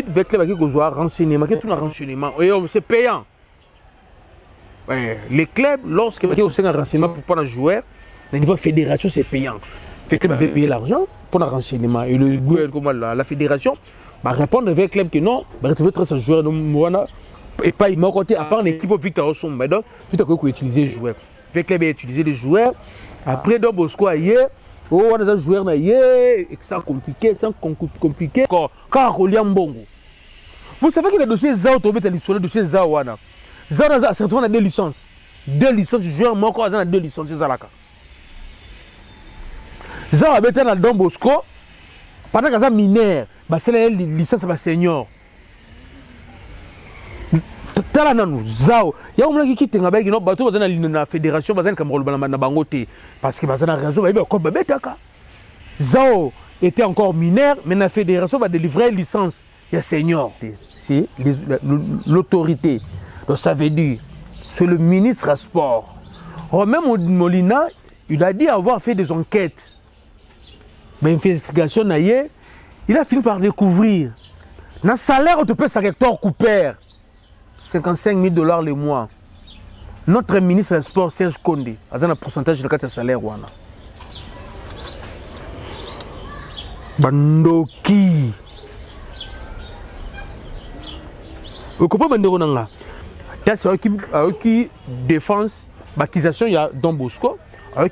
avec club qui a renseignement, qui tout un renseignement, c'est payant. Ouais, les clubs, lorsqu'il y a un renseignement pour prendre un joueur, au niveau fédération, c'est payant. Le club avait payé l'argent pour un renseignement. Et le gouvernement, la fédération, va répondre avec le club que non, va retrouver 300 joueurs. Et pas il m'a côté, à part l'équipe Victor Osson. Donc, tout à coup, il utiliser les joueurs. Le club a utilisé les joueurs. Après, dans Bosco, ailleurs, on a des joueurs ailleurs, c'est compliqué. Quand on lit un bongo. Vous savez que le dossier Zao, le dossier Zao, Zao a deux licences. Deux licences, joueurs, moi, on a deux licences, c'est Zalaka. Zao a été dans le Don Bosco, pendant qu'il y a mineur, c'est la licence de senior. Zao, il y a un monde qui quitte la fédération, parce que Zao était encore mineur, mais la fédération va délivrer une licence. Il y a senior. C'est l'autorité. Donc ça veut dire, c'est le ministre à sport. Même Molina, il a dit avoir fait des enquêtes. Mais l'investigation, il a fini par découvrir. Dans le salaire, on te paie 5 hectares Cooper. 55 000 $ le mois. Notre ministre des Sports, Serge Condé, a donné un pourcentage de 4 salaires. Bandoki. Vous comprenez Bandoki? C'est qui défense, l'accusation, il y a Don Bosco,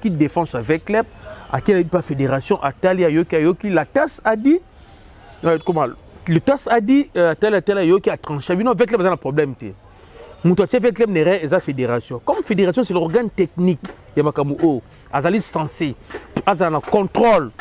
qui défense avec club, à qui il n'y a pas fédération, à Talia Yoki, la TAS a dit, comment? Le TAS a dit, tel Yoki a tranché, mais non, avec club, il y a un problème. Moutouatia avec club n'est pas fédération. Comme fédération, c'est l'organe technique, il y a Makamu, Azali censé, Azali contrôle.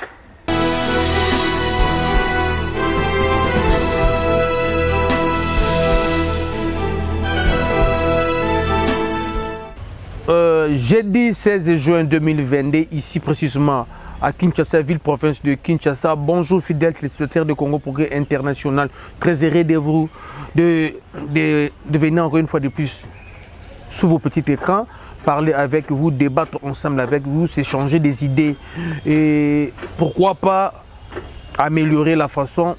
Jeudi 16 juin 2022, ici précisément à Kinshasa, ville-province de Kinshasa. Bonjour fidèles téléspectateurs de Congo Progrès International. Très heureux de vous de venir encore une fois de plus sous vos petits écrans, parler avec vous, débattre ensemble avec vous, s'échanger des idées et pourquoi pas améliorer la façon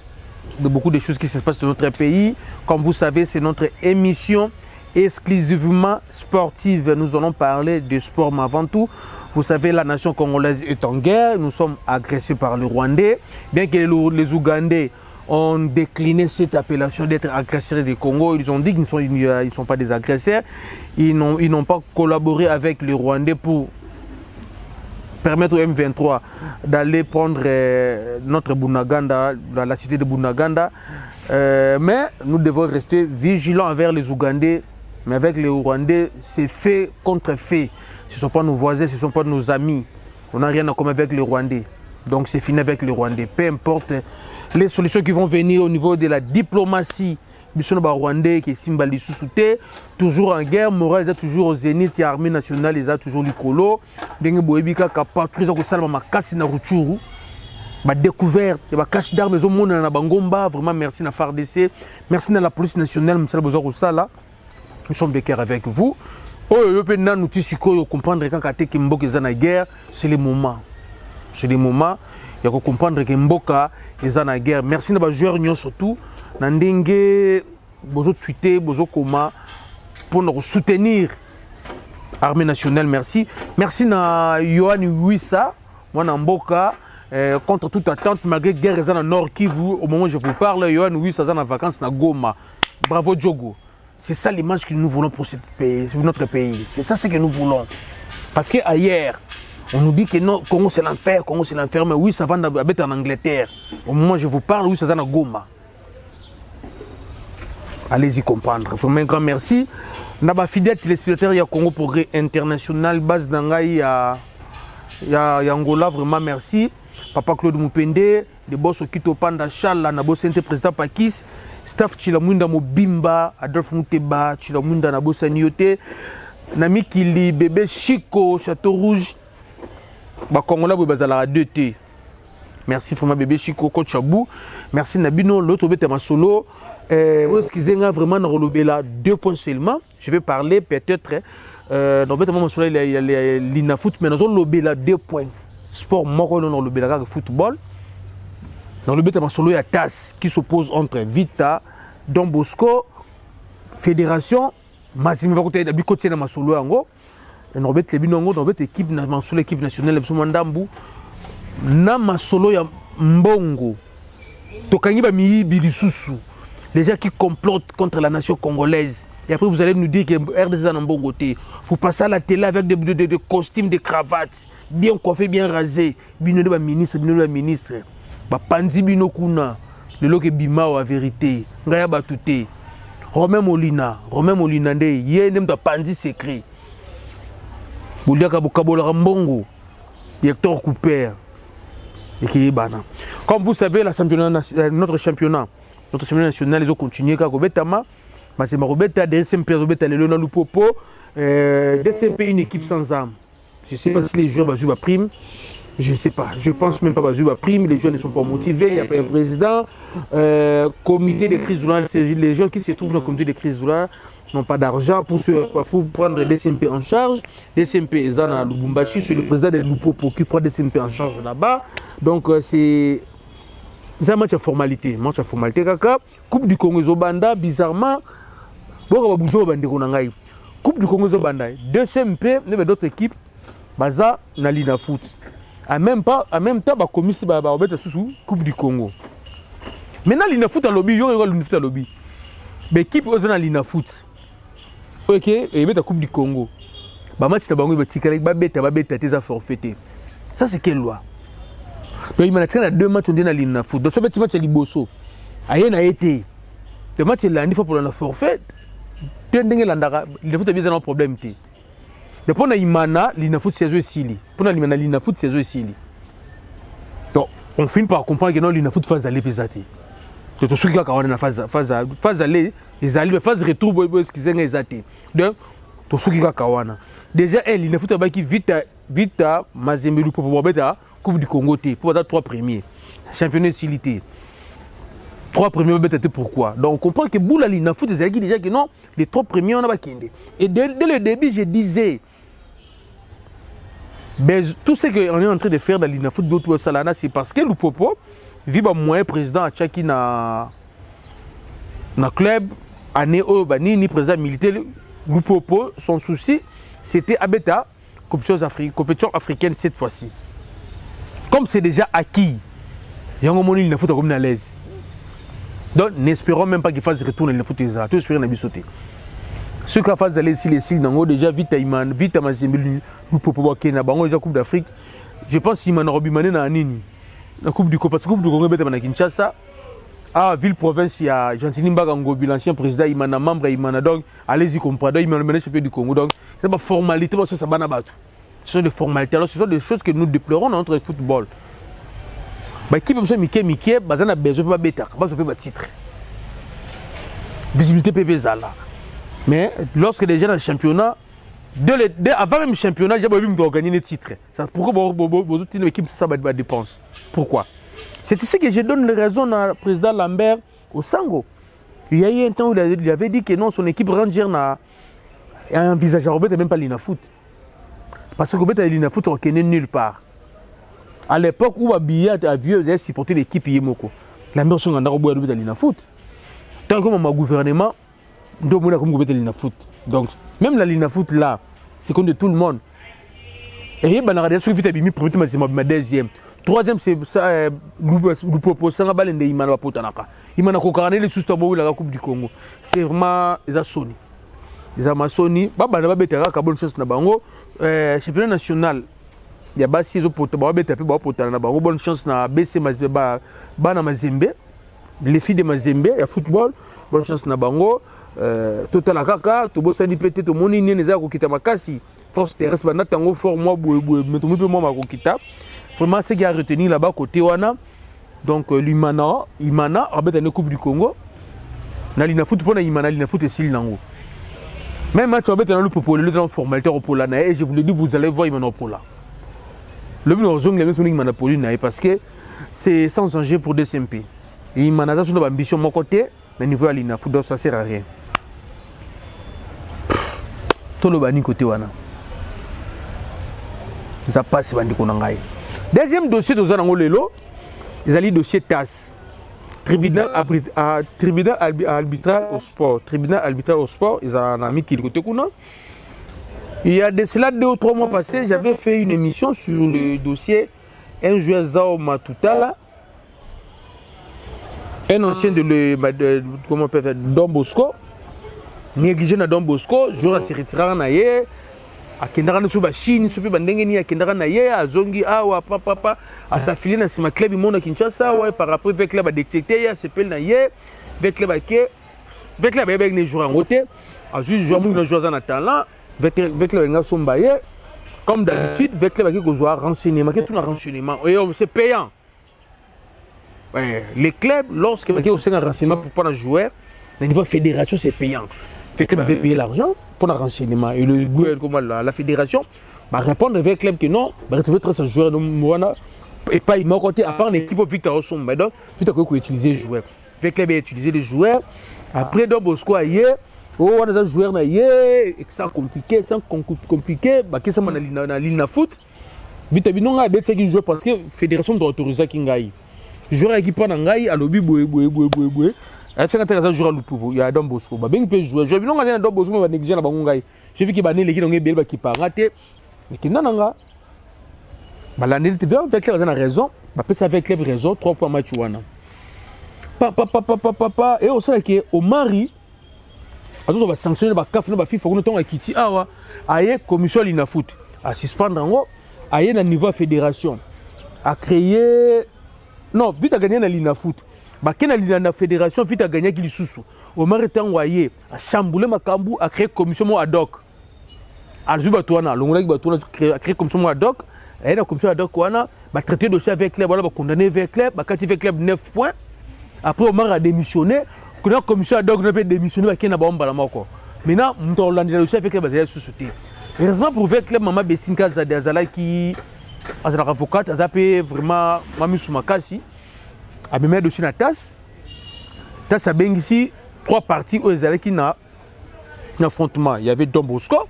de beaucoup de choses qui se passent dans notre pays. Comme vous savez, c'est notre émission exclusivement sportive. Nous allons parler de sport, mais avant tout, vous savez, la nation congolaise est en guerre. Nous sommes agressés par le Rwandais. Bien que les Ougandais ont décliné cette appellation d'être agresseurs du Congo, ils ont dit qu'ils ne sont pas des agresseurs. Ils n'ont pas collaboré avec les Rwandais pour permettre au M23 d'aller prendre notre Bunaganda, la cité de Bunaganda. Mais nous devons rester vigilants envers les Ougandais. Mais avec les Rwandais, c'est fait contre fait. Ce ne sont pas nos voisins, ce ne sont pas nos amis. On n'a rien à commun avec les Rwandais. Donc c'est fini avec les Rwandais. Peu importe les solutions qui vont venir au niveau de la diplomatie. Mission Rwandais qui est Simbali Sousouté, toujours en guerre, morale, ils ont toujours au zénith, il y a l'armée nationale, ils ont toujours l'Ikolo. Dengue Boebika, Kapatru, ils ont salma makasi na Ruchuru. Ma découverte, il y a cache d'armes, ils ont monde na Bangomba. Vraiment merci à FARDC, merci à la police nationale, monsieur Bozor. Nous sommes de cœur avec vous. Oh, nous devons comprendre que quand Mboka est en guerre, c'est le moment. C'est le moment. Il faut comprendre que Mboka est en guerre. Merci à nos joueurs surtout. Nandenge, bozo tweeter, bozo koma pour nous soutenir l'armée nationale. Merci. Merci à Yohan Wissa, moi Mboka. Contre toute attente, malgré la guerre dans le Nord Kivu, au moment où je vous parle, Yohan Wissa est en vacances à Goma. Bravo Djogo. C'est ça l'image que nous voulons pour notre pays. C'est ça ce que nous voulons. Parce qu'ailleurs, on nous dit que non, Congo c'est l'enfer, mais oui, ça va en Angleterre. Au moment où je vous parle, oui, ça va à Goma. Allez-y comprendre. Vraiment un grand merci. Naba fidèle téléspectateur, il y a Congo Progrès International, base d'Angaï, il y a Angola, vraiment merci. Papa Claude Mupende, de boss au Kito Panda Chala, Nabo Sente président Pakis. Staff Chilamunda Mobimba, Adolphe Mouteba, Chilamunda Nabo Saniote, Nami Kili, Bébé Chico, Château Rouge, Bakongola Bobazala 2T. Merci vraiment Bébé Chico, Coach Chabou. Merci Nabino, l'autre bête ma solo. Excusez-moi vraiment dans le 2 points seulement. Je vais parler peut-être. Dans le solo il y a l'Ina Foot, mais dans le 2 points. Sport, moi, dans le football. dans le but de solo, il y a TAS qui s'oppose entre Vita, Don Bosco, Fédération, Massimo Bakote, Bikoté na Masolo Ango, et Norbert Lebinongo, Norbert équipe nationale, Mandambu, na Masolo ya Mbongo, Tokangi Bami Bilisusu, les gens qui complotent contre la nation congolaise. Et après, vous allez nous dire que RDC est en bon côté. Vous passez à la télé avec des costumes, des cravates, bien coiffés, bien rasés. Bino de ministre, Panzi Bino Kuna, le loke Bima en vérité. Ngaya Batute. Romain Molina, yé nem da Panzi secret. Bouliaka Bokabola Mbongo, Hector Cooper. Et qui est bana. Comme vous savez, notre championnat national, ils ont continué à Robetama. Mais c'est ma Robeta, DSMP, Robeta, les Léonard Lupopo, DSMP, une équipe sans âme. Je ne sais pas si les joueurs ont prime. Je ne sais pas. Je ne pense même pas qu'ils ont prime. Les joueurs ne sont pas motivés. Il n'y a pas un président. Comité de crise, les gens qui se trouvent dans le comité de crise n'ont pas d'argent pour prendre les DSMP en charge. DSMP est à Lubumbashi, c'est le président de Lupopo qui prend DSMP en charge là-bas. Donc c'est un match à formalité. Kaka. Coupe du Congo Zobanda, bizarrement. Coupe du Congo Zobanda. DSMP, il y a d'autres équipes. Baza, na Lina Foot. En même temps, la commission va Coupe du Congo. Maintenant, Lina Foot à lobby, il y a Lina Foot à lobby. L'équipe est dans Lina Foot. Ok, et il y a la Coupe du Congo. Le match de Bango, il va forfaité. Ça, c'est quelle loi? Donc, il y a deux matchs dans Lina Foot. Donc, ce match est Liboso. Il y a été. Le match est là, il faut pour le forfait. Il y a un problème. Pour na imana Lina Foot saison sili. Pour na Lina Foot saison sili. Donc on finit par comprendre que non Lina Foot phase aller pesate. C'est tout ce qui a quand na phase aller les alliés phase retour boy ce qu'ils ont exaté. Donc tout ce qui a quand déjà Lina Foot ba qui vita Mazembe pour beta Coupe du Congo T pour avoir 3 premiers. Championnat silité. 3 premiers beta pourquoi? Donc on comprend que Boula Lina Foot ils dit déjà que non les 3 premiers on a pas kende. Et dès le début je disais tout ce qu'on est en train de faire dans l'Ina Foot d'autres Salana, c'est parce que Lupopo vit un moyen président à Tchaki na club, année ni président militaire. Lupopo, son souci, c'était Abeta, compétition africaine cette fois-ci. Comme c'est déjà acquis, il y a un moment où l'Ina Foot est comme à l'aise. Donc n'espérons même pas qu'il fasse retour dans l'Ina Foot. Tout espérons qu'il sauter. Ceux qui font aller ici les signes, déjà vite à Iman, vite à Mazembe, Lupopo Kenya, bango déjà Coupe d'Afrique. Je pense qu'il Iman Robimane na Nini. La Coupe du Congo, parce que Coupe du Congo est à Kinshasa. Ah, ville-province, il y a Gentini Mbagango, l'ancien président Imana, membre Imana. Donc, allez-y comprendre, Imana le champion du Congo. Donc, c'est pas formalité, parce que ça va n'abattre. Ce sont des formalités. Alors, ce sont des choses que nous déplorons dans notre football. Bah, qui peut me dire, Mickey, bah, ça n'a besoin de bêta, bah, ça peut pas titre. Visibilité PPZ là. Mais lorsque les gens dans le championnat, avant même le championnat, ils ont gagné les titres. Pourquoi vos autres équipes ça va dépenser? Pourquoi? C'est ici que je donne les raisons au président Lambert au Sango. Il y a eu un temps où il avait dit que non, son équipe Ranger n'a envisagé Robert même pas Lina Foot. Parce que Robert et Lina Foot ne connaissent nulle part. À l'époque où Abia a vu supporter l'équipe Yemoko, Lambert son ganda Robert et Lina Foot. Tant que mon gouvernement, donc, même la Lina Foot là, c'est contre tout le monde. Et il y a un deuxième. Troisième, c'est Lupopo, c'est un balai de Imana Potanaka. Imana Kokarane, les sous-tabous de la Coupe du Congo. C'est vraiment des Sony. Les Amazonie, Baba Betara, bonne chance na Bango. Championnat national, il y a Bassi, bonne chance na BC Mazembe, Bana Mazembe, les filles de Mazembe, il y a football, bonne chance na Bango. Total Akaka, to bossa ni pété to moni ni neza ko kita makasi force terrestre bana tango fort moi mais to peu moi ma ko kita vraiment ce qui a retenu là-bas côté wana donc l'Imana abeta na Coupe du Congo na Lina Foot pour na Imana Lina Foot et sil nango même match abeta na le Popo le dans formalité au Pola na et je vous le dis vous allez voir Imana au Pola le but de zone les même Imana Poli na parce que c'est sans danger pour DSMP et Imana ça son ambition mon côté mais niveau à Lina Foot ça sert à rien. Tout le bani côté wana. Ça passe bandi konangai. Deuxième dossier de Zanango Lelo, ils allaient dossier TAS. Tribunal arbitral au sport. Tribunal arbitral au sport, ils ont un ami qui est côté Kuna. Il y a de cela 2 ou 3 mois passés, j'avais fait une émission sur le dossier un joueur Zao Matutala, un ancien comment on peut faire, Don Bosco, négligé dans Don Bosco, joueur s'est retiré en aïe. Akendara no suba Chine supi bandenge ni akendara na ye azongi awa papa asafili na sima club imona Kinshasa ouais par après avec club a détecté ya s'appelle na ye avec club ke avec club avec les joueurs en côté a juste joueur mo joueur en talent avec club nga somba ye comme d'habitude avec club ke ko joueur renseignement ke tout un renseignement et c'est payant ouais les clubs lorsque ke ko un renseignement pour prendre un joueur au niveau fédération c'est payant. Le club avait payé l'argent pour le renseignement. Et le gouvernement, la fédération, va répondre avec le club que non, va retrouver 300 joueurs. Et pas il m'a côté, à part l'équipe Victor Osson. Donc, tout à coup, il utilisé les joueurs. Le club a utilisé les joueurs. Après, Don Bosco, on a des joueurs, c'est compliqué, c'est ça, on a l'île foot. Vite, on a des joueurs parce que la fédération doit autoriser Kingaï. Les joueurs qui prennent un gaï, à l'objet, il y a Don Bosco. Il peut jouer. Je vais Don Bosco, va négliger la bangaï. J'ai vu qu'il va négliger les gens qui partent. Mais qui n'a pas. L'année de avec les raison. Ça avec les raisons. 3 points match. Papa. Et au sein de au mari. On va sanctionner le CAF, le FIFA. On a quitté. Aïe, commission Lina Foot. À suspendre en haut. Aïe, à niveau fédération. À créer. Non, vite à gagner dans Lina Foot. La fédération vite a gagné qui sous au matin envoyé à chambouler Makambu a créé commission ad hoc à Zubatouana l'onglet Batouana a créé commission ad hoc et la commission ad hoc wana va traiter dossier avec club voilà va condamner avec club va quand il fait club 9 points après Omar a démissionné que la commission ad hoc ne peut démissionner va qui n'a pas un balamako maintenant on l'a dossier avec club va sous-sauter heureusement pour avec club maman Bessinka Zadazala qui a la avocate a zappé vraiment Mami Soumakasi a mis dossier na TAS. TAS a bien ici 3 parties où ils allaient qui n'a affrontement. Il y avait Don Bosco,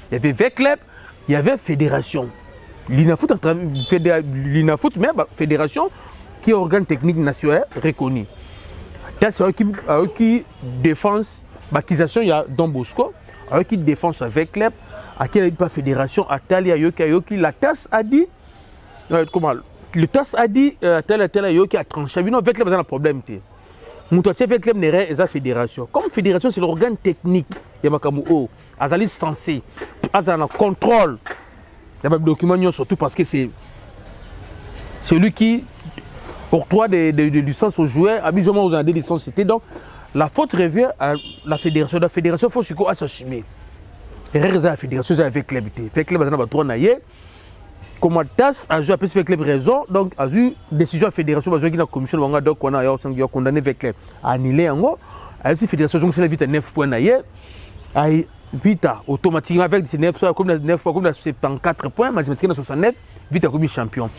il y avait Vecleb, il y avait Fédération. L'INAFOOT, mais Fédération qui est organe technique national reconnu. TAS a qui défense, l'accusation il y a Don Bosco, a qui défense avec Vecleb, à qui il n'y a pas Fédération, à Tali, à Yoki, la TAS a dit, comment le TAS a dit tel qui a tranché. Non, avec le problème. Moutouatia avec le n'est pas la fédération. Comme fédération, c'est l'organe technique. Il y a un Azali censé. Azali contrôle. Il y a un document surtout parce que c'est celui qui octroie des licences aux joueurs. Habituellement, vous avez des licences. Donc, la faute revient à la fédération. La fédération, il faut s'assumer. La fédération, c'est avec club. Avec club, il y a trois naïe. Comment TAS a joué avec club raison, donc a eu décision de la fédération, qui la commission de Wanga, donc on a condamné avec club. Annulé en haut, a eu fédération, donc c'est la vite à 9 points naïe. Vite automatiquement avec 9 points, comme 9 points, comme 74 points, mathématiquement 69, vite comme champion.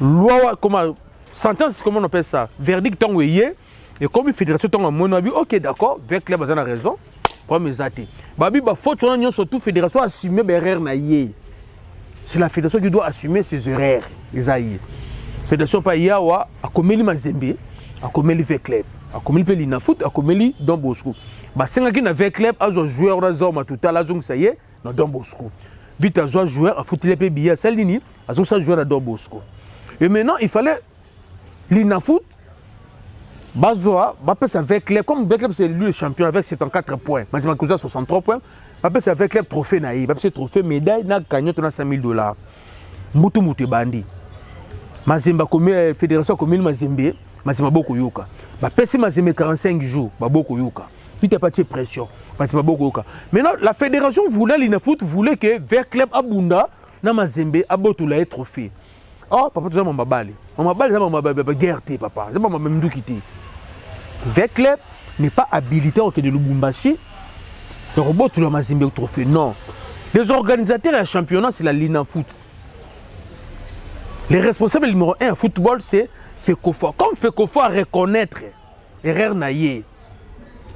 Loi, comment, sentence, comment on appelle ça? Verdict, tant où et comme la fédération, tant à mon avis, ok, d'accord, avec club, a raison, pour mes athées. Babi, faute, on a surtout fédération assumer l'erreur naïe. C'est la fédération qui doit assumer ses erreurs. La fédération pas yawa a commis Mazembe, a commis le Vecleb, a commis le Linafoot, a commis Don Bosco. Bah c'est un qui n'a Vecleb a joué au Razor Matuta la zone ça y est dans Don Bosco. Vite à jouer à foutre les billets à Salini, à jouer à Don Bosco. Et maintenant il fallait Linafoot, Bazoa, Bapes avec Vecleb, comme Vecleb c'est lui le champion avec 74 points, Mazimacouza 63 points. Bapes avec Vecleb trophée naïf, Bapes trophée médaille, n'a gagné $5 000. Moutou bandi. Mazemba comme fédération comme Mazembe, Mazemba beaucoup yoka. Bapes Mazembe 45 jours, beaucoup yoka. Vite pas de pression, Mazemba beaucoup yoka. Maintenant la fédération voulait l'Inafoot voulait que Vecleb Abunda na Mazembe abotoula un trophée. Oh papa tu as mon babali. Mon babali c'est ma guerre papa. C'est pas ma même doukité. Vecleb n'est pas habilité au de Lubumbashi. Le robot tout le Mazembe au trophée. Non. Les organisateurs du championnat, c'est la Linafoot. Les responsables numéro 1 en football, c'est FECOFA. Comme FECOFA à reconnaître l'erreur naïe,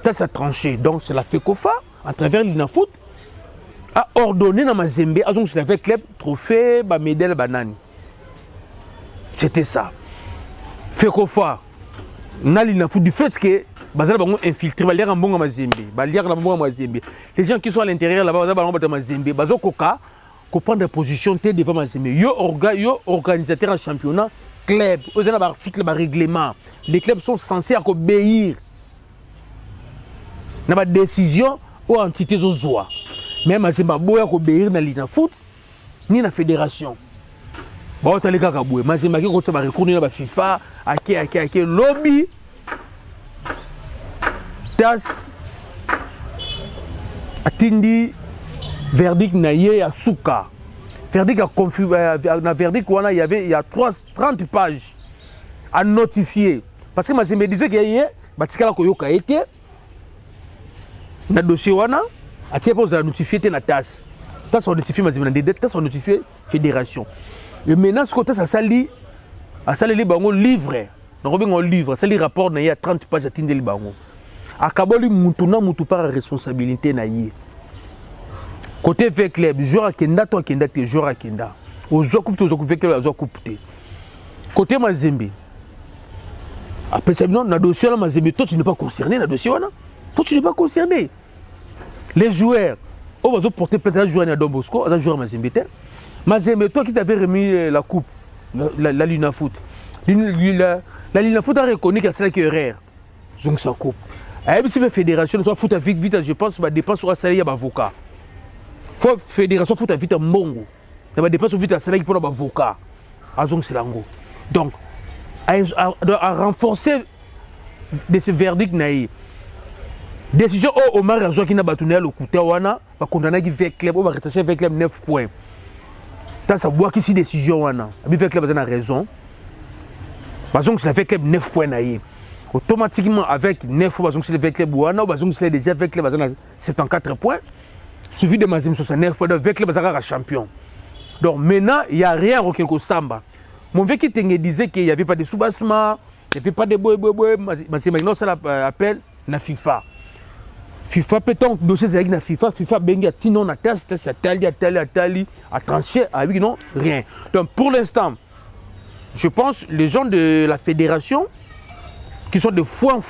ça a tranché. Donc c'est la FECOFA, à travers Linafoot, a ordonné dans Mazembe, à donc c'est avec club, trophée, médaille, banane. C'était ça. Fekofa nali na foot du fait que bazala bango infiltré balia na mbongo mazembe balia na mbongo mazembe les gens qui sont à l'intérieur là-bas bazala bango mazembe bazokoka ko prendre position té devant mazembe yo organisateur en championnat club aux articles ba règlement les clubs sont censés obéir na ba décision ou entité zo zoa même mazembe boya ko obéir na lina foot ni na fédération bon tali kaka boye mazembe ki ko tsa ba recours na ba FIFA ake lobby tas atindi verdict na ye ya suka verdict a confus na verdict wana il y a 30 pages à notifier parce que mazembe disait que ye batikala ko yoka été na dossier wana atie pour notifier te na tas on notifie mazembe na des tas on notifier fédération et maintenant ce côté ça sali a sali li bango livre donc on livre ça li rapport na ya 30 pages atindi li bango akaboli mutu na mutu par responsabilité na ye côté V club joueur akenda to akenda te joueur akenda ozo coupe to V club ozo coupe te côté mazembe après ça non na dossier la mazembe toi tu n'es pas concerné na dossier wana toi tu n'es pas concerné les joueurs on va porter plainte à joueur na Don Bosco à joueur mazembe te mazembe toi qui t'avais remis la coupe la Lina Foot. La Lina Foot a reconnu qu'il y a celle qui est erreur. Donc ça coupe. Si la fédération soit foot à vite, je pense que la dépense sera salée à l'avocat. Il faut fédération foot à vite à Mongo. La dépense vite à salée pour l'avocat. C'est l'ango. Donc, à renforcer de ce verdict naïf. Décision au Omar Rajoua qui n'a pas tourné le côté wana, va condamner qui fait club, on va retacher avec club 9 points. Tant ça boit qu'ici décision wana, avec club a raison. Parce que c'est avec club 9 points naïf. Automatiquement avec 9 fois, c'est avec club wana, parce que c'est déjà avec club 74 points, suivi de Mazem 69 points, avec club a champion. Donc maintenant, il n'y a rien au Kenko Samba. Mon vieux qui disait qu'il n'y avait pas de soubassement, il n'y avait pas de boy, mais ça l'appelle la FIFA. FIFA peut-on dossier avec la FIFA bengi tino na test atali a tranché avec non rien. Donc pour l'instant, je pense les gens de la fédération qui sont de foin,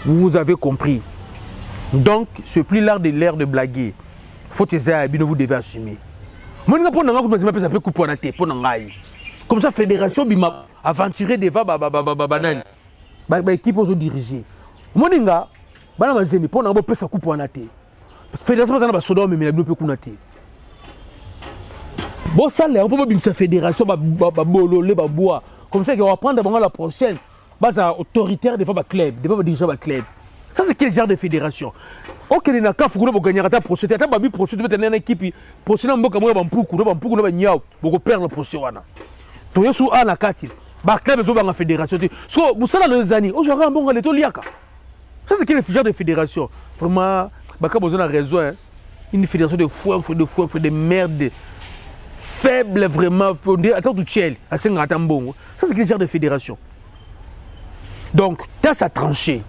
vous avez compris. Donc c'est plus l'art de blaguer. Faut que vous devez assumer. Comme ça fédération bima aventurer devant banane. Équipe aux diriger. Moninga, bana mazemi pour na pesa coupe wana te. Fédération bana ba soda mais na pe kuna te. Bon ça là on peut bien fédération ba bololé ba bois. Comme ça qu'on va prendre bango la prochaine base autoritaire devant ba club, devant ba dirigeant ba club. Ça c'est quel genre de fédération? OK les naka fukuna bo gagner ta procédure, ta ba bi procédure mettre une équipe, procédure mboka moya ba mpuku na ba nyao, boko perdre la procédure wana. To yesu ana kati. Ba club zo ba na fédération te. So busala les années, on jouera bon le to liaka. Ça c'est quel genre de fédération? Vraiment, Baka besoin de raison. Hein? Une fédération de foin, de merde, faible vraiment. Attends tout ciel, à 50 ans. Ça c'est quel genre de fédération? Donc, TAS a tranché,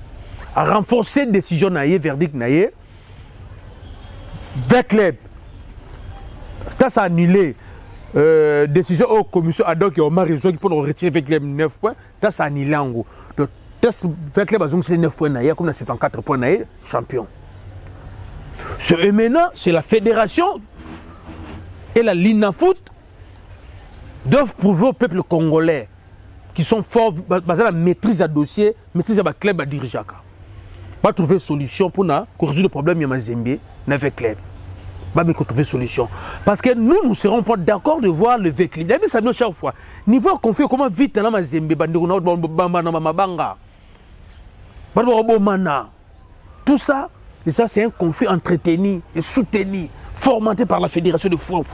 a renforcé la décision naïe, verdict naïe. 20 clubs. TAS a annulé décision aux commissions ad hoc et au Marais qui pour retirer 20 clubs 9 points. TAS a annulé en gros. Donc, TAS 20 clubs ont 9 points naïe, comme dans 74 points naïe, champion. Et maintenant, c'est la fédération et la Lina Foot doivent prouver au peuple congolais qui sont forts, basés la maîtrise à dossier, maîtrise à club à diriger. Pas trouver solution pour résoudre le problème Yamazembe avec club. Pas trouver solution. Parce que nous ne serons pas d'accord de voir le véhicule. Il y a ça nous chaque fois. Niveau conflit, comment vite dans Mazembe, tout ça. Et ça, c'est un conflit entretenu et soutenu, fomenté par la fédération de Fouan.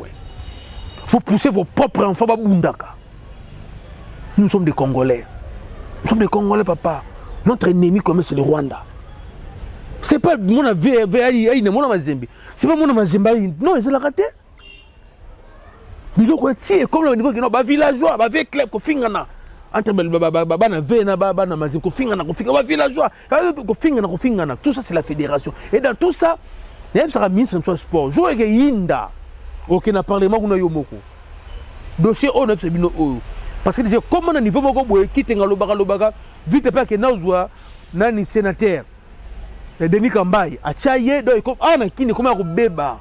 Vous poussez vos propres enfants à Bundaka. Nous sommes des Congolais. Nous sommes des Congolais, papa. Notre ennemi, comme c'est le Rwanda. C'est pas mon Mazembe. C'est pas mon Mazembe. Non, ils ont la raté. Mais donc, comme le niveau qui est villageois, avec club, entre tout ça c'est la fédération et dans tout ça il y a un ministre de sport jouer Yinda aucun parlement qu'on a eu beaucoup dossier on a fait parce que déjà comment na niveau moko boye kitenga lobaka vite pas que nazwa nani sénateur Denis Kambaye achaye do iko ana kini koma ko beba.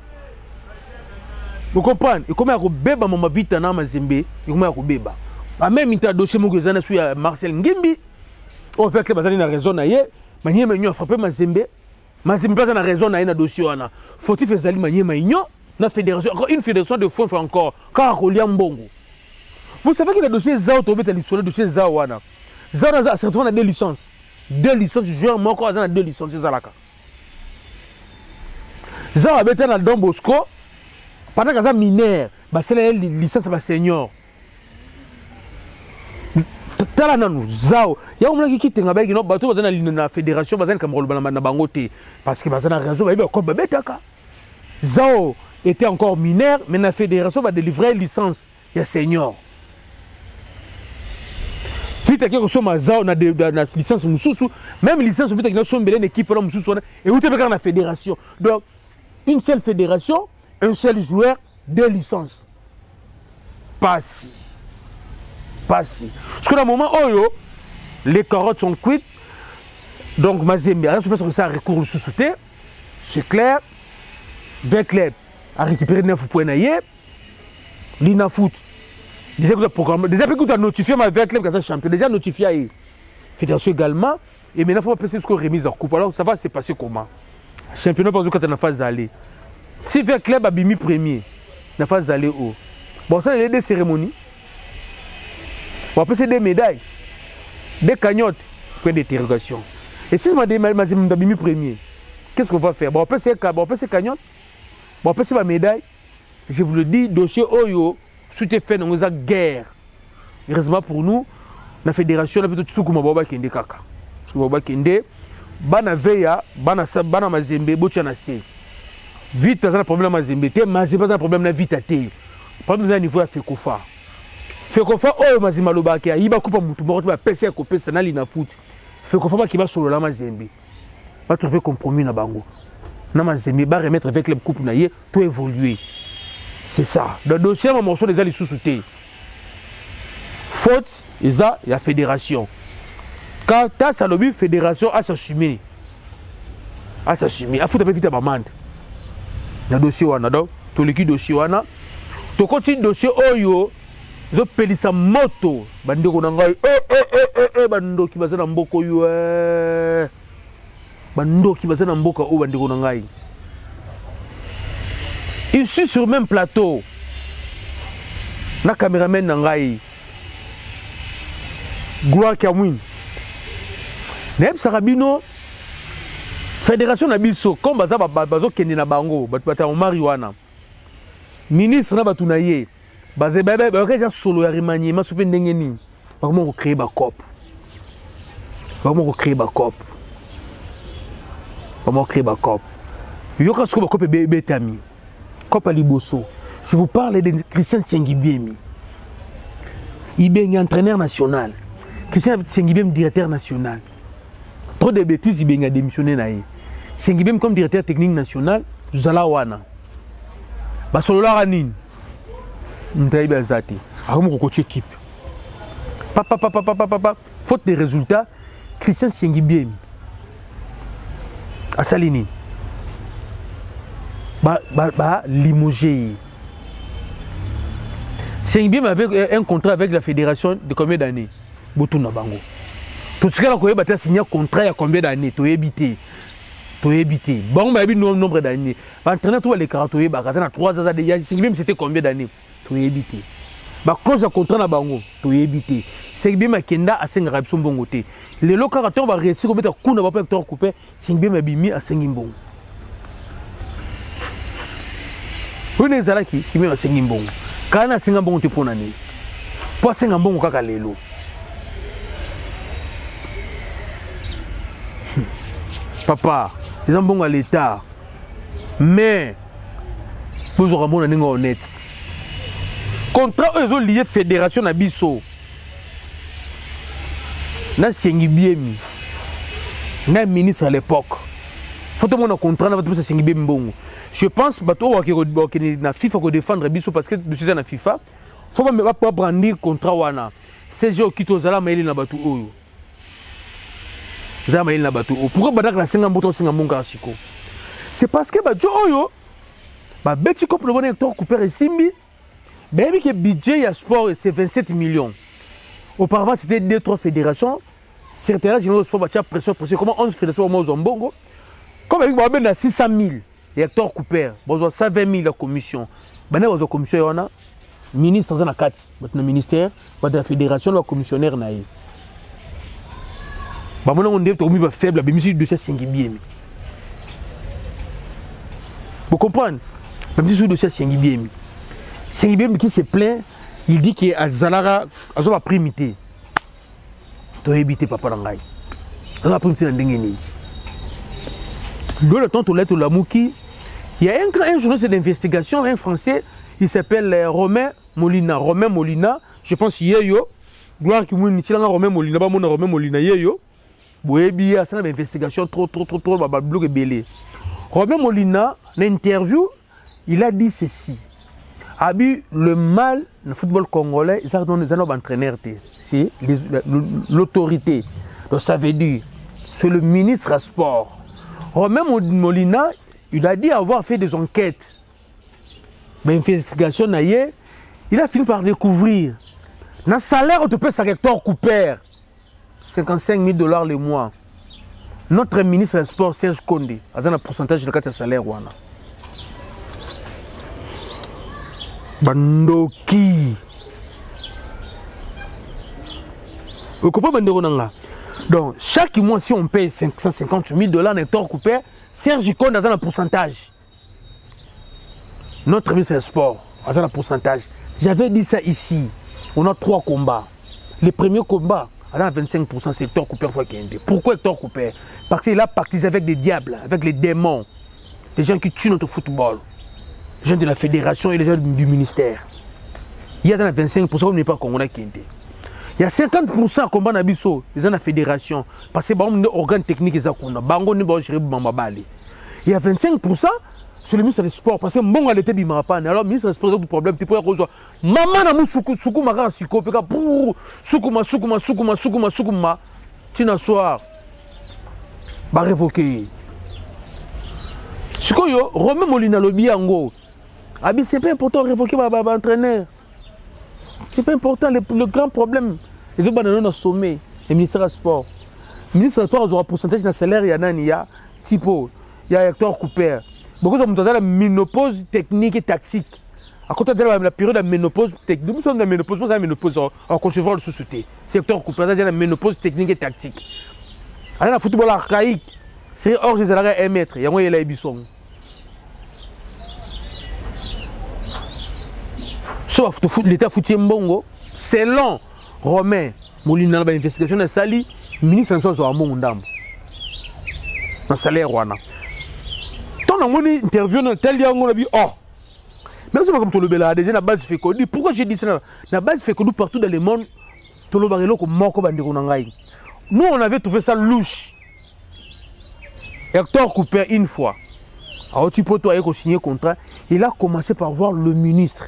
Vous comprenez? Il commence à beba mama vite na Mazembe, il commence à beba. A même temps dossier mo gozana sur Marcel Ngimbi. On fait que bazali na raison na ye, manye manyo frappé Mazembe. Mazembe pas na raison na ye na dossier wana. Faut-il faire zali manye manyo na fédération, encore une fédération de fonds encore car Rolia Mbongo. Vous savez que le dossier Zao tobeta l'histoire dossier Zao wana. Zao a certainement 2 licences. 2 licences joueur moko a 2 licences zalaka. Zao abeta na Don Bosco. Pendant que ça mineur, c'est la licence de senior. Tala nanu zao. Ya umla ki kitenga ba kino bato bazana na fédération bazana kamrolo na bangote parce que bazana raison ba ko babetaka. Zao était encore mineur mais la fédération va délivrer licence ya senior. Vite que soma zao na licence mususu, même licence vite que so mbele équipe la mususu et où te faire na fédération. Donc une seule fédération, un seul joueur, 2 licences. Pas si. Parce que dans le moment où les carottes sont cuites, donc Mazembe, je pense que ça recourt sous sauté, c'est clair. 20 clubs a récupéré 9 points naïe, l'Ina Foot. Déjà que tu as notifié ma 20 clubs qui sont champion, déjà notifié à la fédération également, et maintenant il faut passer ce qu'on remise en coupe. Alors ça va se passer comment? Championnat parce que quand tu as la phase d'aller. Si le club a bimi premier, la phase d'aller haut. Bon, ça, il y a des cérémonies. On va passer des médailles, des cagnottes, point d'interrogation. Et si je bimi premier, qu'est-ce qu'on va faire? Bon, on peut passer cagnottes, bon, on peut passer ma médaille. Je vous le dis, dossier Oyo, sous tes faits, nous avons guerre. Heureusement pour nous, la fédération, on a peut-être tout comme Boba Kende Kaka. Boba Kende, Bana Veya, Bana Mazembe, Bochana Se. Vite, tu as un problème à Mazembe, Mazembe a un problème à vite à te. Problème à niveau à Fekofa. Fekofa, oh, Mazembe Lobaki, il va couper mon tour, il va passer à couper, ça n'a l'ina foot. Fekofa qui va sur le Mazembe. Va trouver compromis na bango. Na Mazembe va remettre avec le couple naïe pour évoluer. C'est ça. Dans le dossier, mon morceau des alliés sous-soutés. Faute, il y a la fédération. Quand tu as sa lobby, fédération à s'assumer. À s'assumer. À foutre vite à ma mande. Dans le dossier, on a donc, tout l'équipe dossier, on a. Tu continues le dossier, oh, je paye sa moto. Bando Konangai, bando qui va se n'emboko, bando qui va se n'emboko, oh, bando Konangai. Ici sur le même plateau, na caméraman Nangai, Gloire Kamwin. Neb Sarabino, Fédération Nabiso, comme Bazo Kendi na Bango, Bata Mariwana. Ministre Nabatunaye, Bazé Bébé, Bébé, solo Yarimani, Masupe Ndengeni. Comment recréer ma COP? Comment recréer ma COP? Comment créer ma COP? Yoka Sko COP Bébé Tami. COP Aliboso. Je vous parle de Christian Sengibiemi. Il est entraîneur national. Christian Sengibiemi, directeur national. Trop de bêtises, il a démissionné. Sengibiemi comme directeur technique national, Zalawana. Basolola Ranin. Ntaïba Zati. Arum coach équipe. Papa. Faute de résultats, Christian Sengibiemi. À Salini. Limogé. Sengibiemi avait un contrat avec la fédération de combien d'années? Boutouna Bango. Tout ce qu'il a signé un contrat il y a combien d'années? Tu as évité. Bon, il y a un nombre d'années. L'entraîneur, tu as les cartes, tu as 3 ans. Sengibiemi, c'était combien d'années? Tu as évité. Cause de contrat na Bango, tu as évité. Sengibiemi Kenda a 5 rabis bongo. Les locataires vont réussir à mettre un coup de papier coupé. Sengibiemi a bimi à 5 bongo. Vous n'avez pas qui Sengibiemi a 5 bongo. Quand on a 5 bongo, tu prends un année. Pas 5 bongo, kaka lelo. Papa, ils ont bon à l'État. Mais, vous aurez bon à honnête. Contrat, ils ont lié fédération à Bisso. Na Sengibiemi. Na ministre à l'époque. Faut que mon contrat n'a pas de Sengibiemi bon. Je pense que la FIFA faut défendre Bisso parce que je suis dans la FIFA. faut pas brandir contrat wana CG okito zala maili na batu oyo zala maili na batu oyo pourquoi badaka la senga mboto senga monga siko c'est parce que bajo oyo ba beti couple bon Hector Couper simbi baby que budget ya sport c'est 27 millions auparavant c'était 2-3 fédérations secrétaire général du sport batia pression comment 11 fédérations au Zombongo comme avec ba ben 600 000 Hector Couper besoin 120 000 la commission bana besoin commission yona ministre dans la 4 maintenant ministère de la fédération le commissionnaire naï bah mon on dit que faible mais monsieur dossier 5 bien vous comprenez même si ce dossier 5 bien qui se plaint il dit que Zalara a la primité to éviter papa ngai la primité ndengeni le temps to lettre la mouki il y a un journaliste d'investigation un français. Il s'appelle Romain Molina. Romain Molina, je pense yeyo. Gloire qui m'a dit Romain Molina, ba mon Romain Molina yeyo. Boebi a ça l'investigation trop ba bloc belé. Romain Molina, l'interview, il a dit ceci. Abi le mal le football congolais, ils ont donné un entraîneur, c'est l'autorité. Donc ça veut dire c'est le ministre à sport. Romain Molina, il a dit avoir fait des enquêtes. Mais investigation, il a fini par découvrir. Dans le salaire, on te paie sa Hector Couper. 55 000 $ le mois. Notre ministre des Sports, Serge Condé, a donné un pourcentage de la salaire. Bandoki. Vous comprenez, Bandoki? Donc, chaque mois, si on paye 550 000 $ à Hector Couper, Serge Condé a donné un pourcentage. Notre ministre des Sports, à un pourcentage. J'avais dit ça ici. On a 3 combats. Le premier combat, à 25%, c'est Hector Couper. Pourquoi Hector Couper? Parce qu'il a partisé avec des diables, avec les démons. Les gens qui tuent notre football. Les gens de la fédération et les gens du ministère. Il y a dans 25%, on n'est pas congolais qui est. Il y a 50% à combat Nabiso, les gens de la fédération. Parce que les organes techniques, ils ont il y a 25%. C'est le ministre des Sports, parce que bon, elle était bimapane. Alors, le ministre des Sports, il y a des problèmes. Tu peux rejoindre. Maman, n'a pas soukuma, siko, peka, pour soukuma. Tu n'as soir. Va révoquer. Siko yo, Romain Molina lobi ango. Abi, c'est pas important de révoquer l'entraîneur. C'est pas important. Le grand problème, les autres bananons sommet. Le ministère des Sports. Le ministre des Sports aura un pourcentage de salaire, il y a un, il y a Tipo, il y a Hector Couper. Beaucoup de la ménopause technique et tactique. À côté de la période de ménopause technique, nous sommes dans la ménopause, nous sommes dans la ménopause en concevoir le sous-souté. C'est Hector Couper, c'est la ménopause technique et tactique. Alors, le football archaïque, c'est hors des arrêts 1 mètre. Il y a moyen de l'ébisson. Sauf l'état football mbongo, selon Romain Molina, l'investigation de Sali, le ministre de la Santé a un bon ndam. Dans le salaire, on a une interview dans tel lieu, on a dit, oh, mais c'est pas comme tout le bel déjà la base fait qu'on dit, pourquoi j'ai dit ça? La base fait que nous partout dans le monde, tout le barilo comme mort comme nous on avait trouvé ça louche. Hector Couper une fois, alors tu peux toi signer contrat, il a commencé par voir le ministre.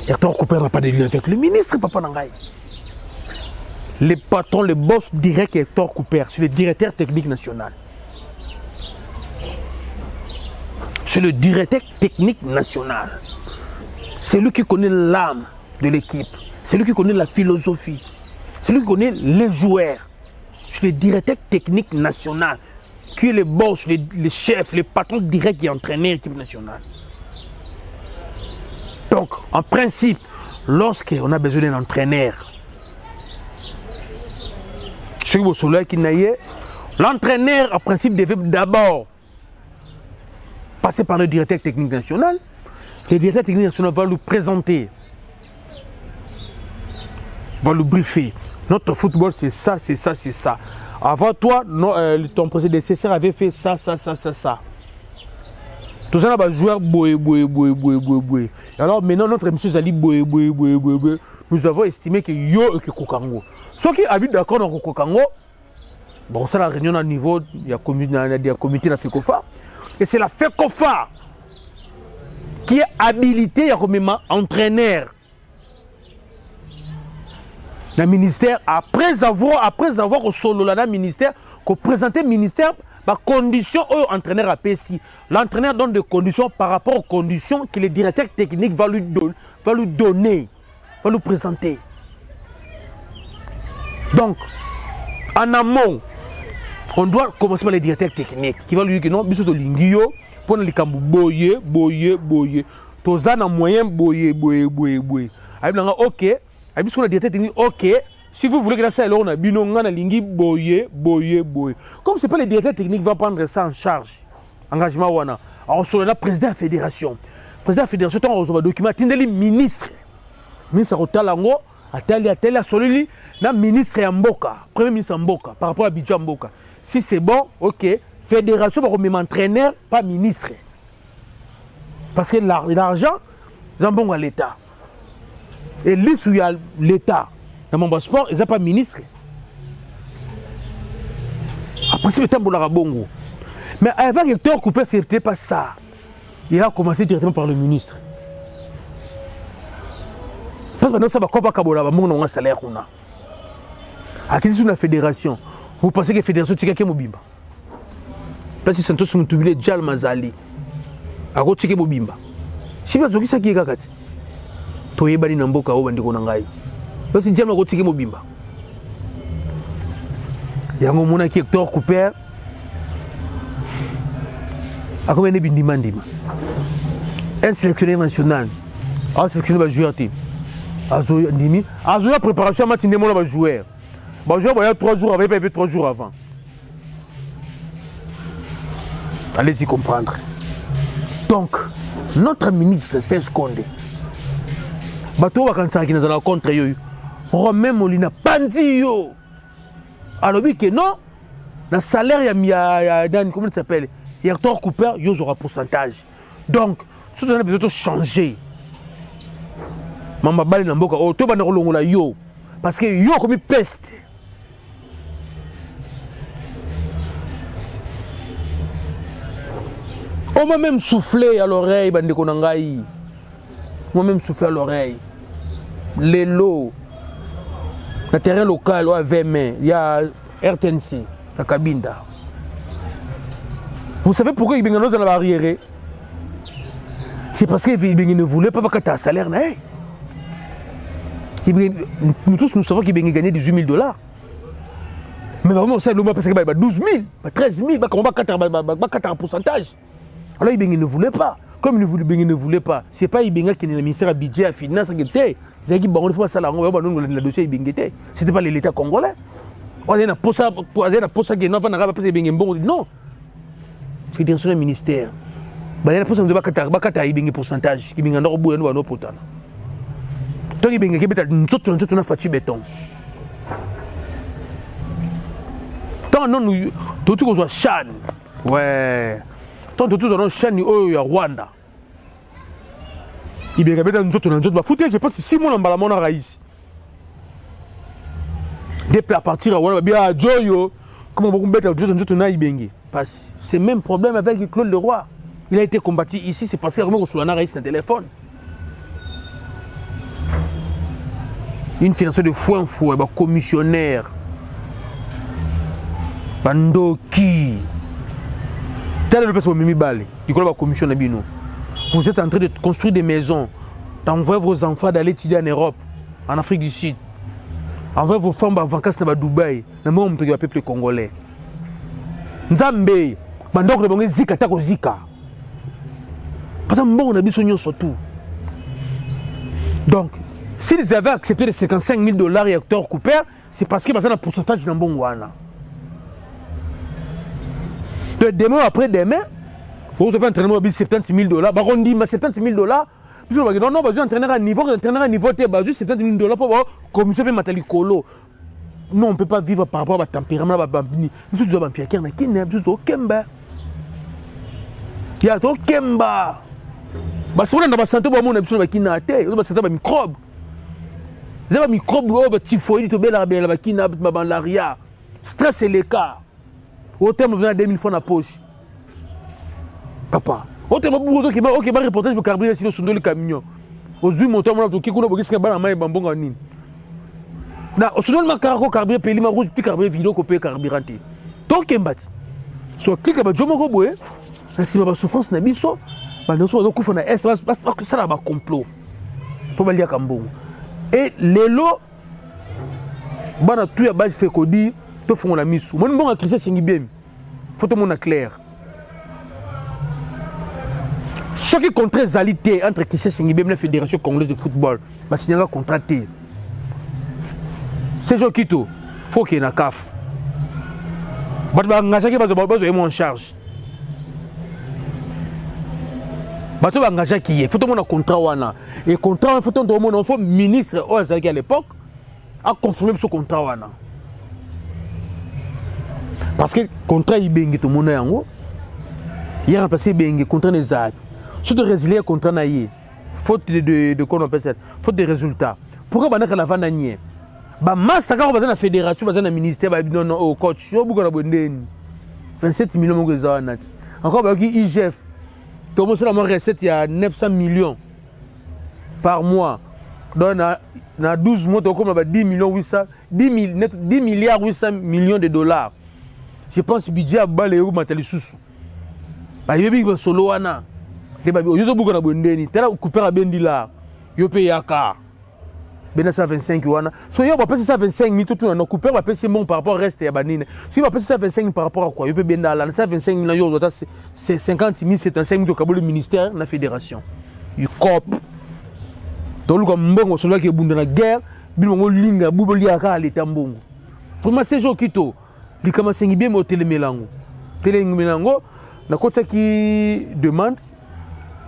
Hector Couper n'a pas de lien avec le ministre, papa Nangaï. Les patrons, les boss direct Hector Couper, c'est le directeur technique national. C'est le directeur technique national. C'est lui qui connaît l'âme de l'équipe. C'est lui qui connaît la philosophie. C'est lui qui connaît les joueurs. C'est le directeur technique national. Qui est le boss, les chefs, les patrons directs qui entraînent l'équipe nationale. Donc, en principe, lorsqu'on a besoin d'un entraîneur, l'entraîneur, en principe, devait d'abord passer par le directeur technique national. Le directeur technique national va lui présenter, va lui briefer. Notre football, c'est ça, c'est ça, c'est ça. Avant toi, ton prédécesseur avait fait ça. Tout ça, va jouer boué. Alors maintenant, notre monsieur Zali boué. Nous avons estimé que yo et que Kokango. Ceux qui habitent d'accord dans Kokango, bon, ça la réunion à niveau, il y a un comité de la FECOFA. Et c'est la FECOFA qui est habilité comme entraîneur. Le ministère, après avoir au solo le ministère, qu'on présentait le ministère, par condition où l'entraîneur a PSI. L'entraîneur donne des conditions par rapport aux conditions que le directeur technique va lui donner, va lui présenter. Donc, en amont, on doit commencer par les directeurs techniques qui va lui dire que non, biso to lingio, pour le kambu boye. Tozana moyen boye. Ok. Abiso le directeur technique, ok. Si vous voulez que ça alors on a binonga na lingi boye. Comme c'est pas le directeur technique va prendre ça en charge. Engagement wana. Alors sur le président de la fédération. Président de la fédération tant on document tindeli ministre. Ministre Rotalango, atali solili na ministre ya Mboka, premier ministre ya Mboka par rapport à Bidja Mboka. Si c'est bon, OK, fédération va même entraîneur, pas ministre. Parce que l'argent, c'est bon à l'État. Et lui, il y a l'État. Dans mon sport, ils n'ont pas ministre. Après, c'est le temps pour la Bongo. Mais avec Hector Coupé, ce n'était pas ça. Il a commencé directement par le ministre. Parce que ça va pas kabola, mon salaire. À qui sur la fédération, vous pensez que la fédération est quelqu'un mobimba? Parce que Santos Moutoubile, Djal Mazali, à côté de Mobimba. Si vous avez ça qui est kakati, tu es bani namboka ou bandi konangai. Parce que Djal Magote qui est Mobimba. Il y a un moment qui est Hector Cooper. À combien de bindimandima? Un sélectionneur national, un sélectionneur joueur team. Azoya préparation à matinée, mon joueur. Bon, je vais 3 jours avant, peut 3 jours avant. Allez-y comprendre. Donc, notre ministre, c'est ce qu'on dit. Bateau va quand ça qui nous a contre eux. Romain Molina, Pandi yo. Alors, oui, que non, le salaire, il y a comment il s'appelle? Il y a Hector Cooper, il y aura pourcentage. Donc, ce qu'on a besoin de changer. Mamba bali na mboka o to bana kolongola yo parce que yo comme peste. On m'a même soufflé à l'oreille bande konangai. On m'a même soufflé à l'oreille. Les lots le terrain local au VME, il y a RTNC, la Cabinda. Vous savez pourquoi ils dans la barrière? C'est parce qu'ils ne voulaient pas que tu aies un salaire. Nous tous, nous savons qu'il va gagner 18 000 $. Mais vraiment, on sait parce qu'il va 12 000, 13 000, il va pourcentage. Alors, il ne voulait pas. Comme il ne voulait pas, ce n'est pas il qui est le ministère du budget, à la finance, qui était. Il a dit bon, il faut ça, le dossier ce n'était pas l'État congolais. On a posé qui est non. Fédération du ministère. Il y a un pourcentage qui est un pourcentage. Donc, il y a un fatigué béton. Tant nous, tout ce qu'on soit Chan, ouais. Tant tout ce qu'on soit Chan, il y a Rwanda. Il y a un autre footage, je pense que 6 mois en balamon à Raïs. Depuis à partir à Rwanda, bien à Joyo, comment on peut mettre un autre naïbengue. C'est le même problème avec Claude Leroy. Il a été combattu ici, c'est parce qu'il y a un sur Raïs dans le téléphone. Une financière de fouin, commissionnaire, Bandoki, tel le personne Mimi Bale, il y a commission Nabino. Vous êtes en train de construire des maisons, d'envoyer vos enfants d'aller étudier en Europe, en Afrique du Sud, envoyer vos femmes en vacances à Dubaï, dans le monde du peuple congolais. Nzambe, Bandok le bon Zika, Tako Zika. Parce que bon, on a besoin surtout. Donc, s'ils avaient accepté les 55 000 $ et Hector Cooper, c'est parce qu'il y a un pourcentage dans le bon Wana. Donc, demain après demain, vous avez un entraînement de 70 000 $. On dit 70 000 $. Non, non, je vais entraîner à niveau, juste 70 000 $ pour commission de matali colo. Non, on ne peut pas vivre par rapport à tempérament. Nous sommes en Pierre, nous sommes au Kemba. Il y a au Kemba. Si on a la santé, on a besoin de microbes. Vous avez un microbe, typhoïde, malaria. Stress et les cas. Au terme, vous avez 2000 francs dans la poche. Papa, Autre ok, ma reportage pour carburant sinon sur le camion. Aujourd'hui moto mon to kiko na bokisi ba na mai bambonga nini. Na osolo ma cargo carburant peli ma rouge petit carburant vidéo ko pe carburant te. To kembati. So tika ba jomo ko boye. Na sima ba souffrance na biso. Ba no so ko fona est ça la ba complot. Po ba lia kambongo. Et lelo bana tout ya base fait kodi to font la misu. Mon bon Christian sengi bien. Faut tout monde clair. Ce qui contre égalité entre Christian Sengi et la Fédération congolaise de football, bah signer un contrat. C'est Joe Kito, faut qu'il y ait un CAF. Bah engagé qui va se en charge. Bah tu vas engager qui est, faut tout le monde un contrat wana. Et contrat, faut tout le monde un ministre à l'époque a confirmé ce contrat wana. Parce que le contrat il bengi tout le monde yango. Il a remplacé bengi contrat des aides. Si tu résilier contrat naïe, faute de quoi on appelle ça, faute de résultats. Pourquoi on a la vananie? Bah master quand on va dans la fédération, on va dans le ministère, bah non non coach, je beaucoup na bondeni. 27 millions mon gars nat. Encore bah qui IGF. Tout le monde la recette il y a 900 millions par mois. Donc na 12 mois tu comme 10 millions 800 10 milliards 800 millions de dollars. Je pense budget à balé ou matali susu. Bah yebi ba solo wana. Yo beaucoup na bondeni. Tela couper à bendila. Yo paye aka. Ben 125 wana. So yo va passer 125 000 tout na couper va passer mon par rapport au reste ya banine. Si va passer 125 000 par rapport à quoi? Yo paye bendala 125 000 yo c'est 50 000 75 000 au ministère na fédération. You cop. Donc comme mbongo celui qui est bunda na guerre, bilongo linga buboli aka l'état mbongo. Vraiment c'est jo kito. Li kama sengi bien mo telemelango. Telemelango na kota qui demande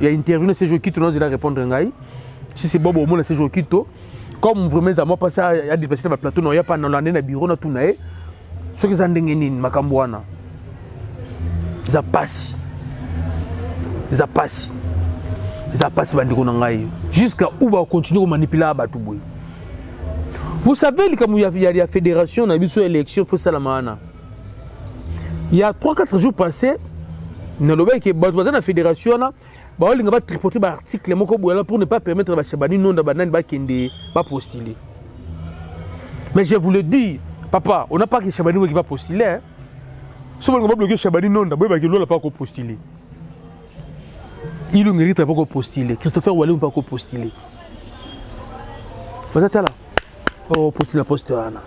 il y a intervenu ces jours qui tout nous répondre ngai si c'est bon au moins ces jours qui tout comme vraiment ça moi passer à dépasser le plateau non il y a pas dans l'année na bureau na tout naé ce que ça ndenge nini makambo wana ça passe bandiko na ngai jusqu'à où va continuer à manipuler abatu boy. Vous savez comme il y a la fédération na biso élection faut ça la maana il y a 3-4 jours passés na lobe que bazwa na fédération na bah on va tripoter par article pour ne pas permettre à Chabani non d'abanane va postuler. Mais je vous le dis, papa, on n'a pas que Chabani qui va postuler. Hein. Si on va bloquer Chabani non d'abord il n'a pas postuler. Il ne mérite pas postuler. Christopher Wallou pas postuler. Vous êtes là? Oh postuler poste Anna.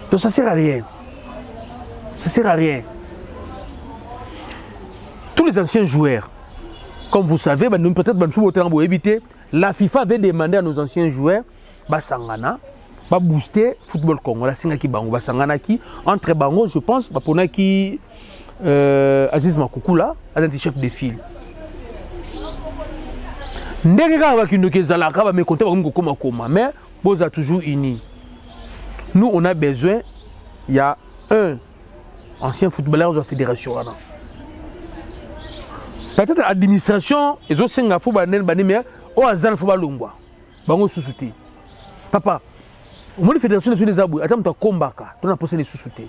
Donc ça sert à rien. Ça sert à rien. Tous les anciens joueurs. Comme vous savez, peut-être éviter. La FIFA avait demandé à nos anciens joueurs Basangana, booster le football congolais. Basangana qui, entre Bango, je pense, pour qui Aziz Makoukoula, un chef de file. Mais vous êtes toujours unis. Nous, on a besoin, il y a un ancien footballeur de la fédération. Peut-être l'administration, ils ont 5 fois mais au hasard il faut balongwa. Bango sous-souté. Papa, au moins la fédération des abou, attends tu kombaka, tu n'as pas posé les sous-souté.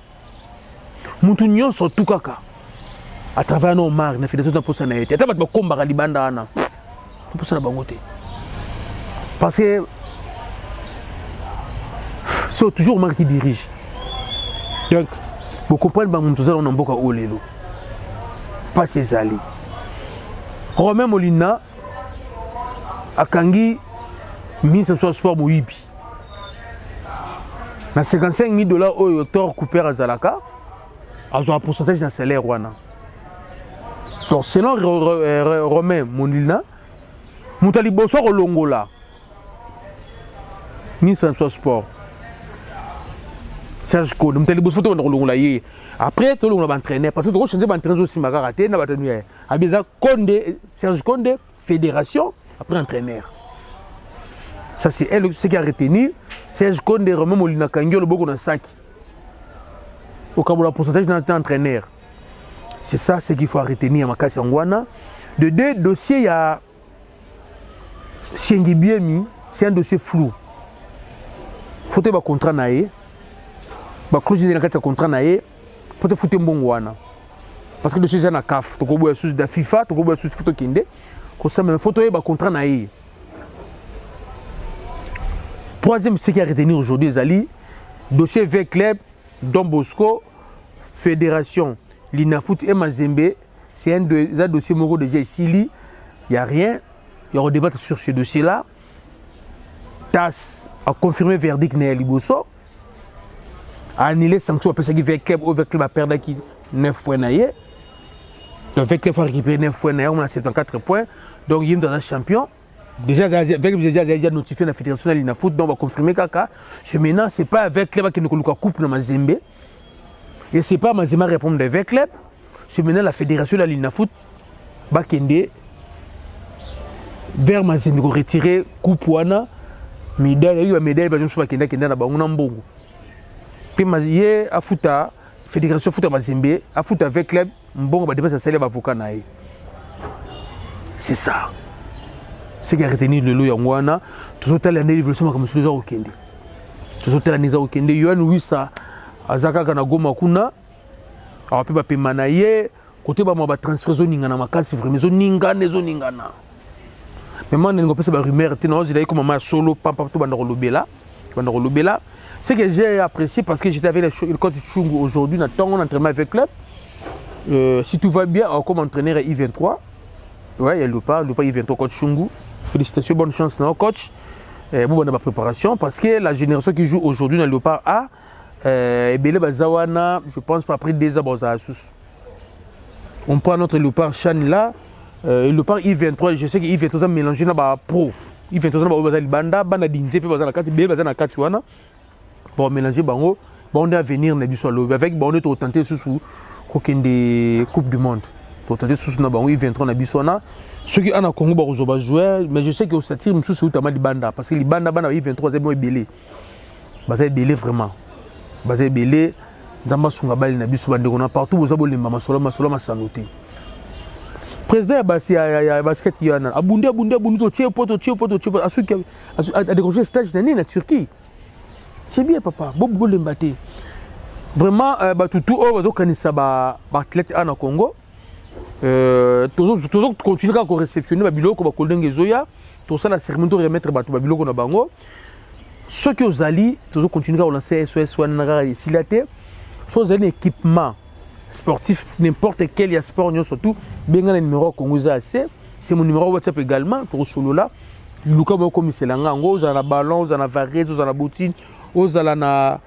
Mutunyon sont tout kaka. À travers nos marques, la fédération n'a pas posé na été. Attends tu kombaka libanda ana. Tu posé na bangote. Parce que c'est toujours marque qui dirige. Donc, vous comprenez que nous avons un boka olelo. Pas ces alliés. Romain Molina a kangi ministre sport Moïbi. Na 55 000 $ au Hector Cooper à Zalaka, a un pourcentage d'un salaire. Donc selon Romain Molina, Moutali Bosso au Longola, ministre sport. Serge Code, Moutali Bosso au Longola. Après, tout le monde va entraîner. Parce que tout le monde va entraîner aussi. Serge Conde, fédération, après entraîneur. Ça, c'est elle ce qui a retenu. Serge Conde, Romain Molina Kangio, le Boko Nasaki. Au cas où le pourcentage d'un entraîneur. C'est ça ce qu'il faut retenir à Makassi Angwana. De deux dossiers, il y a Siengi Biemi, c'est un dossier flou. Il faut que le contrat naïe. Il faut que le contrat naïe. Peut-être foutre un bon wana. parce que dossier na CAF to ko boya sous da FIFA to ko boya sous photo kinde ko ça même photo e ba contrat na yi. Troisième ce qui a retenu aujourd'hui Zali dossier V Club Don Bosco Fédération Linafoot et Mazembe, c'est un dossier moro déjà ici, il n'y a rien, il y aura débat sur ce dossier-là. TAS a confirmé le verdict Néa Liboso, a annulé sanction après ça qui fait club, avec club a perdu 9 points naïe. Donc avec club a récupéré 9 points naïe, on a 74 points, donc il y a un champion. Déjà, avec déjà notifié la Fédération de Linafoot, donc on va confirmer Kaka. Maintenant, ce n'est pas avec club qui nous coupe dans Mazembe. Et ce n'est pas Mazema répondre avec club. C'est maintenant la fédération de la Linafoot Bakende vers Mazembe pour retirer coupe wana médaille. Il y a une médaille parce que Bakende Kenda na bango mbongo. Puis Mazembe a futa fédération futa Mazembe a futa avec club mbongo ba dépenser salaire avocat nae. C'est ça. Ce qui a retenu le lot yangwana toujours telle année l'évolution comme sur au Kende. Toujours telle année au Kende Yohan Wissa azaka kana goma kuna awape ba pemana ye côté ba ma transfert zo ningana makasi vraiment zo ningana mais moi n'engo pesa ba rumeur tino zila comme ma solo papa tout banda lobela c'est que j'ai apprécié parce que j'étais avec le coach Chungu aujourd'hui na temps on entraînement avec club si tout va bien comme entraîneur I23 ouais il le pas I23 coach Chungu félicitations bonne chance na coach bon bonne préparation parce que la génération qui joue aujourd'hui dans le Léopard A Belé Bazawana, je pense pas après 2 ans. On prend notre Léopard Chan là, le Léopard I23, je sais que I23 a mélangé na ba pro. I23 na ba bazali banda dinze pe bazala kati Belé bazana kati wana. Bon mélanger bango, bon on est à venir na biso lobe avec bon on est tenté sous kokende Coupe du monde. Pour tenter sous na bango I23 na biso wana. Ceux qui en a Congo ba rozoba jouer, mais je sais que au satire msou c'est utama di banda parce que li banda I23 c'est bon Belé. Bazali Belé vraiment. Bazé belé nzamba sunga bali na biso bande kona partout boza bolemba masolo masanoté président ya basket yana abunde to tie poto asuki a décroché stage na Turquie c'est bien papa bobo bolemba té vraiment batutu o bazo kanisa ba athlète ana Congo toujours continuer à réceptionner ba biloko ba kolenge zoya to ça la cérémonie de remettre batu ba biloko na bango. Ceux qui ont allé, toujours continuer à lancer SOS Wanara et Silaté, soit un équipement sportif, n'importe quel sport, surtout, bien un numéro Congo AC, c'est mon numéro WhatsApp également, pour solo là. Luka comme c'est l'anga, on a ballon, on a varese, on a bottine, on a la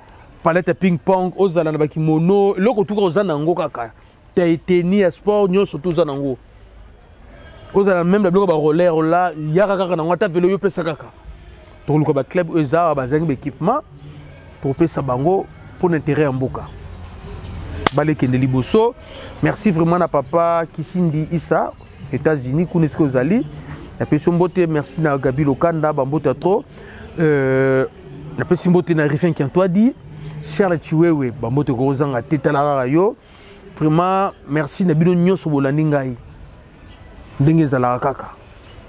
palette ping-pong, on a la kimono, l'autre tout on a nango kaka. Tennis, sport, surtout on a nango. On a même la bloc roller là, il y a kaka nango, ta vélo pe sakaka. Pour le club ESA a un équipement pour faire bango pour l'intérêt en boka. Balekende Liboso, merci vraiment à papa Kisindi Issa, États-Unis, Kounesko Zali. La personne beauté, merci à Gabi Lokanda, Bambota trop. La personne beauté na Rifin qui toi dit, Charles Chiwewe, Bambote Grosanga, Tétalara Rayo. Vraiment, merci à Bino Nyon Sobolandingai. Dengue Zala Kaka.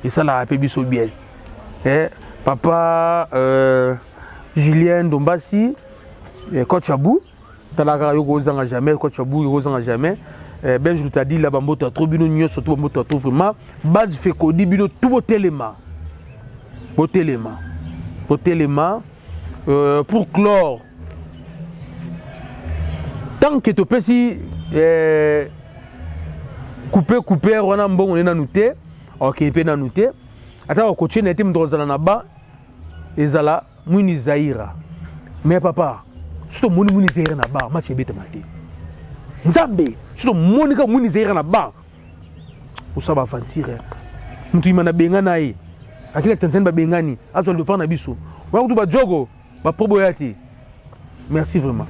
Et ça l'a appelé Biso bien. Papa Julien Dombassi, coach Abou, Talaka Yoko Zanga jamais, coach Abou Yoko Zanga jamais. Ben je t'ai dit la bambota trop bino nyo surtout bambota trop vraiment base fait codi bino tout botelema. Botelema pour clore. Tant que tu peux si couper on a bon on est noté. OK, peut na noté. Ata ko coacher na team dozala na ba ezala muni Zaira. Mais papa, surtout muni Zaira na ba match ebeta mate. Nzambe, surtout muni Zaira na ba. Usaba fansire. Mutu imana benga na ye. Akila Tanzania ba bengani, azo le pa na biso. Wa kutu ba jogo, ba probo yati. Merci vraiment.